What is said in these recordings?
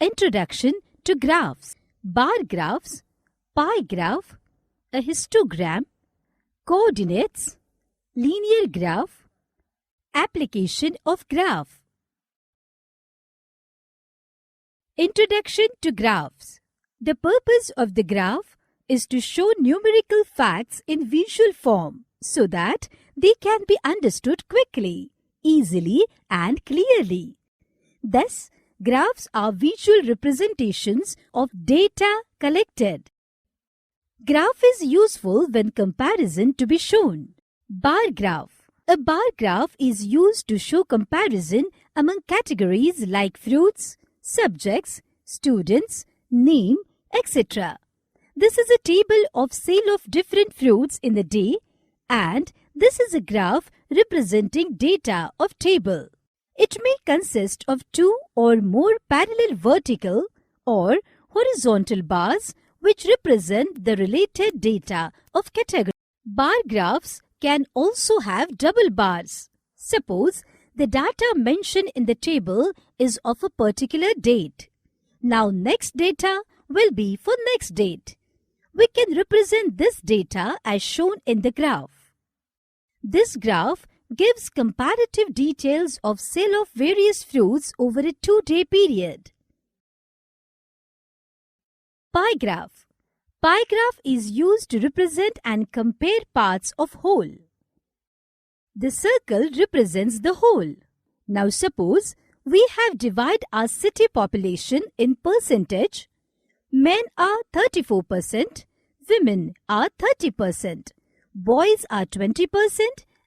Introduction to graphs. Bar graphs, pie graph, a histogram, coordinates, linear graph, application of graph. Introduction to graphs. The purpose of the graph is to show numerical facts in visual form so that they can be understood quickly, easily, and clearly. Thus, graphs are visual representations of data collected. Graph is useful when comparison to be shown. Bar graph. A bar graph is used to show comparison among categories like fruits, subjects, students, name, etc. This is a table of sale of different fruits in the day, and this is a graph representing data of table. It may consist of two or more parallel vertical or horizontal bars which represent the related data of category. Bar graphs can also have double bars. Suppose the data mentioned in the table is of a particular date. Now next data will be for next date. We can represent this data as shown in the graph. This graph gives comparative details of sale of various fruits over a 2-day period. Pie graph. Pie graph is used to represent and compare parts of whole. The circle represents the whole. Now suppose we have divided our city population in percentage. Men are 34%, women are 30%, boys are 20%,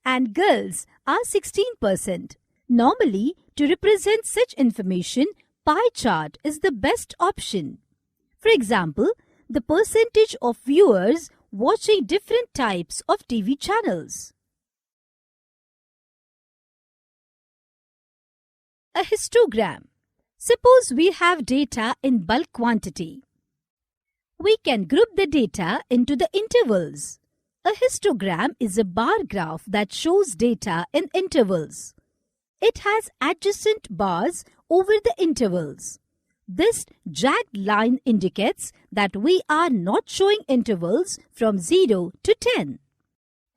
and girls are 16%. Normally, to represent such information, pie chart is the best option. For example, the percentage of viewers watching different types of TV channels. A histogram. Suppose we have data in bulk quantity. We can group the data into the intervals. A histogram is a bar graph that shows data in intervals. It has adjacent bars over the intervals. This jagged line indicates that we are not showing intervals from 0 to 10.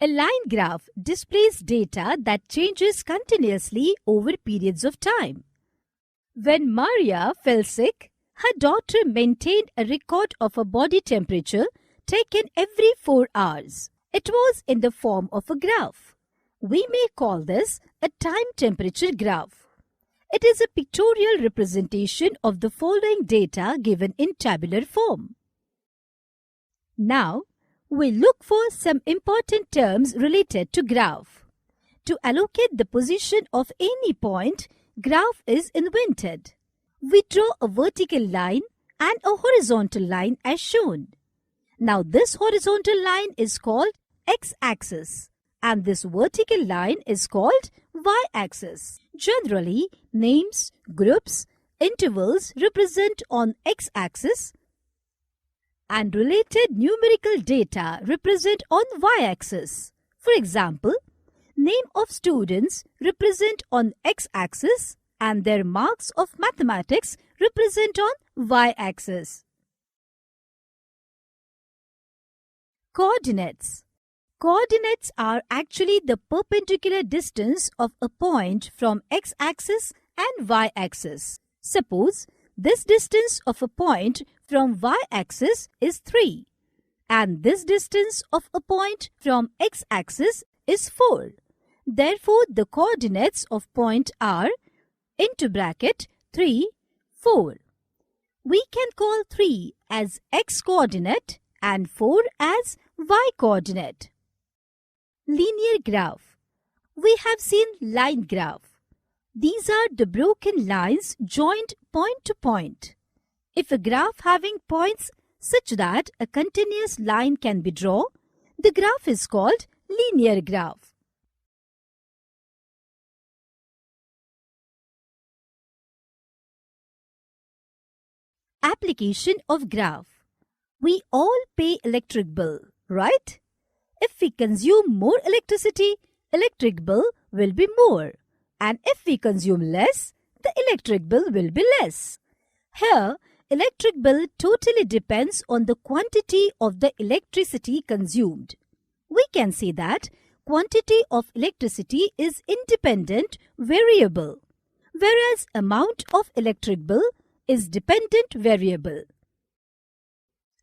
A line graph displays data that changes continuously over periods of time. When Maria fell sick, her doctor maintained a record of her body temperature taken every 4 hours. It was in the form of a graph. We may call this a time-temperature graph. It is a pictorial representation of the following data given in tabular form. Now, we look for some important terms related to graph. To allocate the position of any point, graph is invented. We draw a vertical line and a horizontal line as shown. Now this horizontal line is called x-axis and this vertical line is called y-axis. Generally, names, groups, intervals represent on x-axis and related numerical data represent on y-axis. For example, name of students represent on x-axis and their marks of mathematics represent on y-axis. Coordinates. Coordinates are actually the perpendicular distance of a point from x-axis and y-axis. Suppose this distance of a point from y-axis is 3 and this distance of a point from x-axis is 4. Therefore, the coordinates of point are into bracket 3, 4. We can call 3 as x-coordinate and 4 as y-coordinate. Linear graph. We have seen line graph. These are the broken lines joined point to point. If a graph having points such that a continuous line can be drawn, the graph is called linear graph. Application of graph. We all pay electric bill, right? If we consume more electricity, electric bill will be more. And if we consume less, the electric bill will be less. Here, electric bill totally depends on the quantity of the electricity consumed. We can say that quantity of electricity is independent variable, whereas amount of electric bill is dependent variable.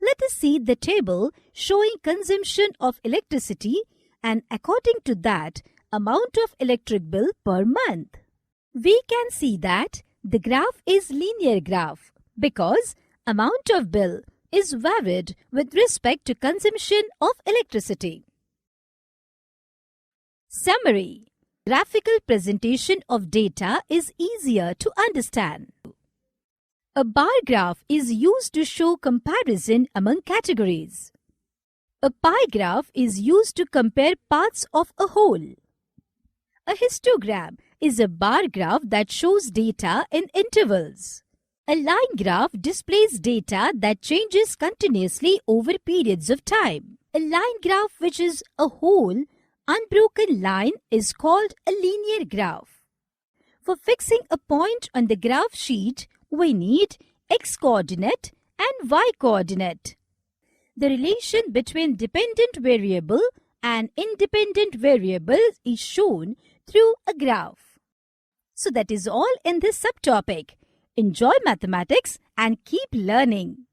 Let us see the table showing consumption of electricity and according to that, amount of electric bill per month. We can see that the graph is linear graph because amount of bill is varied with respect to consumption of electricity. Summary. Graphical presentation of data is easier to understand. A bar graph is used to show comparison among categories. A pie graph is used to compare parts of a whole. A histogram is a bar graph that shows data in intervals. A line graph displays data that changes continuously over periods of time. A line graph which is a whole, unbroken line is called a linear graph. For fixing a point on the graph sheet, we need x-coordinate and y-coordinate. The relation between dependent variable and independent variable is shown through a graph. So that is all in this subtopic. Enjoy mathematics and keep learning.